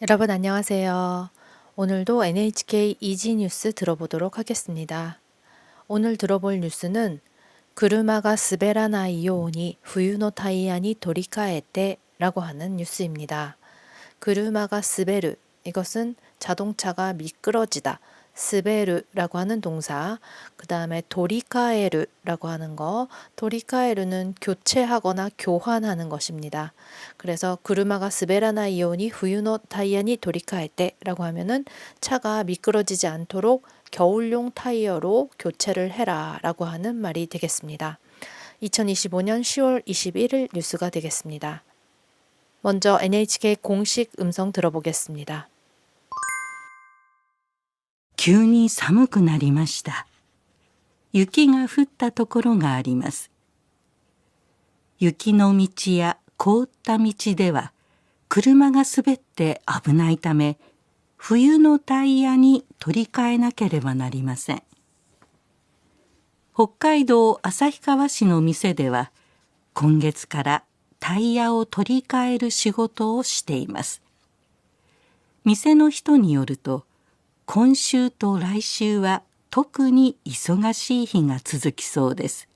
여러분 안녕하세요. 오늘도 NHK 이지뉴스 들어보도록 하겠습니다. 오늘 들어볼 뉴스는 구르마가 스베라나이 요오니 후유노 타이야니 도리카에테라고 하는 뉴스입니다. 구르마가 스베르, 이것은 자동차가 미끄러지다. 스베르라고 하는 동사, 그 다음에 도리카에르라고 하는 거, 도리카에르는 교체하거나 교환하는 것입니다. 그래서 구르마가 스베라나 이오니 후유노 타이야니 도리카에테라고 하면은 차가 미끄러지지 않도록 겨울용 타이어로 교체를 해라 라고 하는 말이 되겠습니다. 2025년 10월 21일 뉴스가 되겠습니다. 먼저 NHK 공식 음성 들어보겠습니다. 急に寒くなりました。雪が降ったところがあります。雪の道や凍った道では車が滑って危ないため、冬のタイヤに取り替えなければなりません。北海道旭川市の店では今月からタイヤを取り替える仕事をしています。店の人によると、今週と来週は特に忙しい日が続きそうです。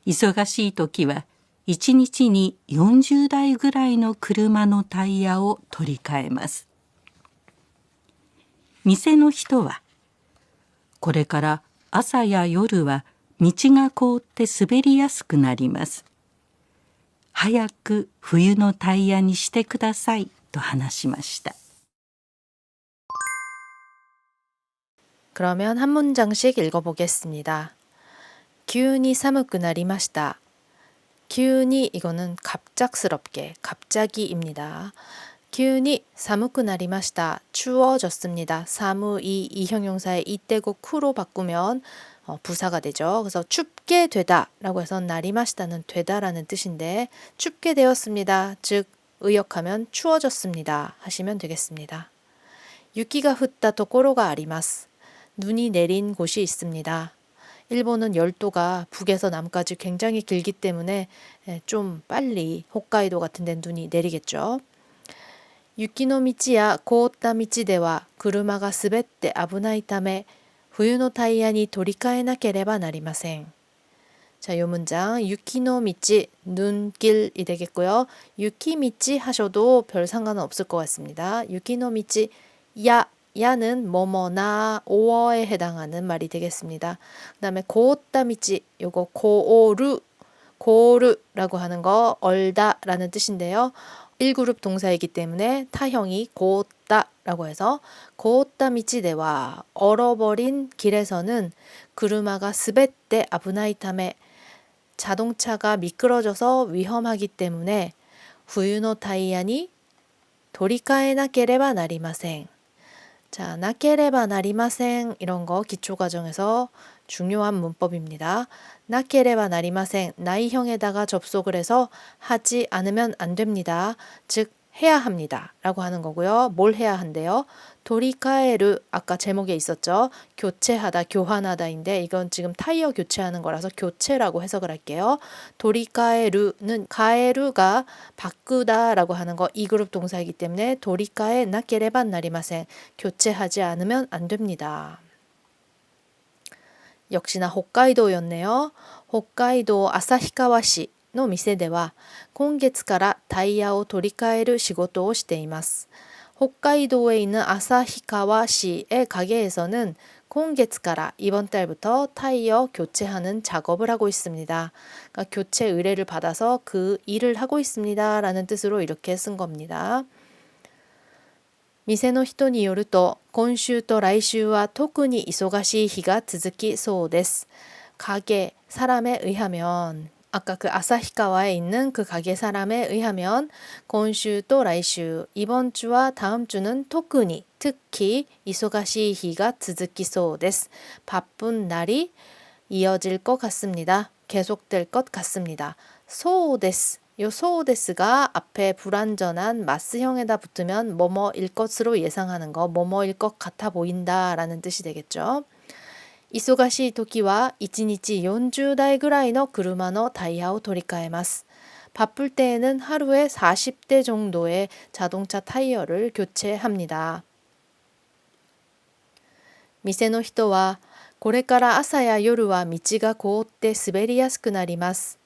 忙しい時は1日に40台ぐらいの車のタイヤを取り替えます。店の人は、これから朝や夜は道が凍って滑りやすくなります。早く冬のタイヤにしてくださいと話しました。그러면 한 문장씩 읽어보겠습니다. 기운이 사무크 나리마시다. 기운이 이거는 갑작스럽게, 갑자기입니다. 기운이 사무크 나리마시다. 추워졌습니다. 사무이 이 형용사의 이때고 쿠로 바꾸면 부사가 되죠. 그래서 춥게 되다 라고 해서 나리마시다는 되다라는 뜻인데 춥게 되었습니다. 즉 의역하면 추워졌습니다 하시면 되겠습니다. 유키가 흩다 도코로가 아리마스. 눈이 내린 곳이 있습니다. 일본은 열도가 북에서 남까지 굉장히 길기 때문에 좀 빨리 홋카이도 같은 데 눈이 내리겠죠. 유키노 미치야 고오타 미치데와 구르마가 스베tte 아부나이 타메 후유노 타이야니 도리카에나케레바 나리마생. 자, 요 문장 유키노 미치 눈길이 되겠고요. 유키 미치 하셔도 별 상관은 없을 것 같습니다. 유키노 미치 야는 뭐뭐나 오어에 해당하는 말이 되겠습니다. 그 다음에 고오타 미치, 요거 고오르라고 하는 거 얼다라는 뜻인데요. 1그룹 동사이기 때문에 타형이 고오따라고 해서 고오따 미치데와 얼어버린 길에서는 구르마가 스베tte 아부나이 타메 자동차가 미끄러져서 위험하기 때문에 후유노 타이야니 도리카에나케레바 나리마생. 자, 나케레바 나리마생 이런 거 기초과정에서 중요한 문법입니다. 나케레바 나리마생 나이형에다가 접속을 해서 하지 않으면 안 됩니다. 즉 해야 합니다 라고 하는 거고요. 뭘 해야 한대요? 도리카에르 아까 제목에 있었죠. 교체하다, 교환하다인데 이건 지금 타이어 교체하는 거라서 교체라고 해석을 할게요. 도리카에르는 가에르가 바꾸다 라고 하는 거 2그룹 동사이기 때문에 도리카에 나케레반 나리마생 교체하지 않으면 안 됩니다. 역시나 홋카이도였네요. 홋카이도 아사히카와시の店では今月からタイヤを取り替える仕事をしています. 홋카이도에 있는 아사히카와시의 가게에서는 今月から 이번 달부터 타이어 교체하는 작업을 하고 있습니다. 그러니까 교체 의뢰를 받아서 그 일을 하고 있습니다 라는 뜻으로 이렇게 쓴 겁니다. 店の人によると今週と来週は特に忙しい日が続きそうです. 가게 사람에 의하면 아까 그 아사히카와에 있는 그 가게 사람에 의하면 今週と来週 이번 주와 다음 주는 토쿠니 특히 忙しい日が続きそうです. 바쁜 날이 이어질 것 같습니다. 계속될 것 같습니다. そうです. 요 소데스가 앞에 불완전한 마스형에다 붙으면 뭐뭐일 것으로 예상하는 거, 뭐뭐일 것 같아 보인다 라는 뜻이 되겠죠. 忙しい時は1日40台ぐらいの車のタイヤを取り替えます. 바쁠 때에는 하루에 40대 정도의 자동차 타이어를 교체합니다. 店の人は、これから朝や夜は道が凍って滑りやすくなります。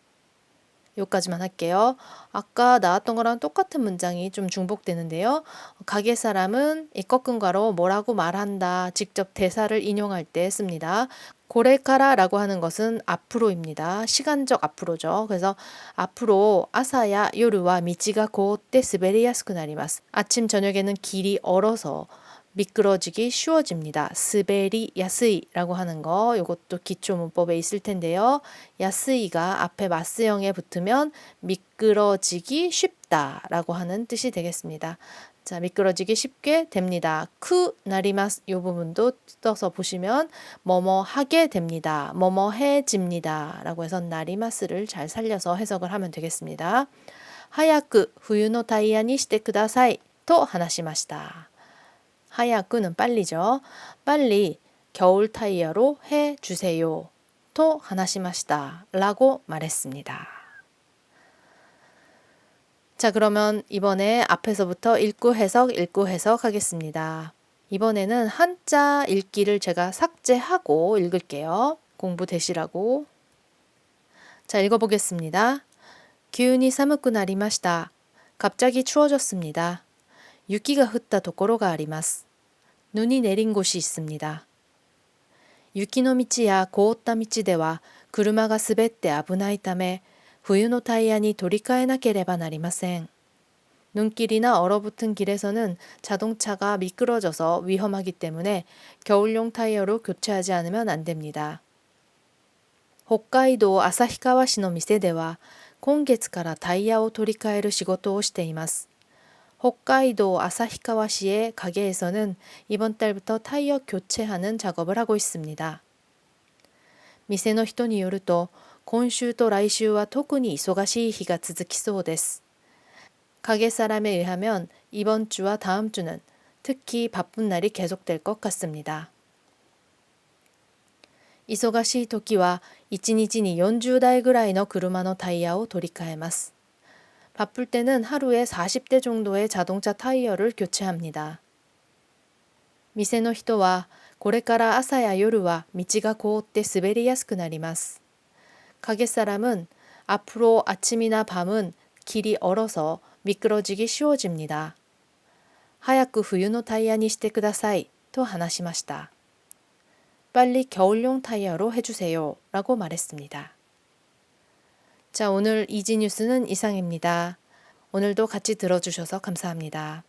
여기까지만 할게요. 아까 나왔던 거랑 똑같은 문장이 좀 중복되는데요. 가게 사람은 이 꺾은 괄호 뭐라고 말한다. 직접 대사를 인용할 때 씁니다. 고레카라라고 하는 것은 앞으로입니다. 시간적 앞으로죠. 그래서 앞으로 아사야 요르와 미치가 고때 스베리야스쿠 나리마스. 아침 저녁에는 길이 얼어서 미끄러지기 쉬워집니다. 스베리 야스이라고 하는 거 이것도 기초 문법에 있을 텐데요. 야스이가 앞에 마스형에 붙으면 미끄러지기 쉽다라고 하는 뜻이 되겠습니다. 자, 미끄러지기 쉽게 됩니다. 쿠 나리마스 이 부분도 써서 보시면 뭐뭐 하게 됩니다. 뭐뭐 해집니다. 라고 해서 나리마스를 잘 살려서 해석을 하면 되겠습니다. 하야쿠 후유노 타이야니 시테 쿠다사이 또 하나시마시다. 하야쿠는 빨리죠. 빨리 겨울 타이어로 해주세요. 또 하나시마시다. 라고 말했습니다. 자, 그러면 이번에 앞에서부터 읽고 해석 하겠습니다. 이번에는 한자 읽기를 제가 삭제하고 읽을게요. 공부 되시라고. 자, 읽어보겠습니다. 기운이 사무쿠 나리마시다. 갑자기 추워졌습니다. 유키가 흩다 도코로가 아리마스. 눈이 내린 곳이 있습니다. 유키노 미치야 고오타 미치데와 구르마가滑って危ないため冬のタイヤに取り替えなければなりません. 눈길이나 얼어붙은 길에서는 자동차가 미끄러져서 위험하기 때문에 겨울용 타이어로 교체하지 않으면 안 됩니다. 北海道旭川市の店では今月からタイヤを取り替える仕事をしています. 홋카이도 아사히카와시의 가게에서는 이번 달부터 타이어 교체하는 작업을 하고 있습니다. 店の人によると今週と来週は特に忙しい日が続きそうです. 가게 사람에 의하면 이번 주와 다음 주는 특히 바쁜 날이 계속될 것 같습니다. 忙しい時は1日に40台ぐらいの車のタイヤを取り替えます. 바쁠 때는 하루에 40대 정도의 자동차 타이어를 교체합니다. 店の人はこれから朝や夜は道が凍って滑りやすくなります. 가게 사람은 앞으로 아침이나 밤은 길이 얼어서 미끄러지기 쉬워집니다. 早く冬のタイヤにしてくださいと話しました. 빨리 겨울용 타이어로 해주세요 라고 말했습니다. 자, 오늘 이지 뉴스는 이상입니다. 오늘도 같이 들어주셔서 감사합니다.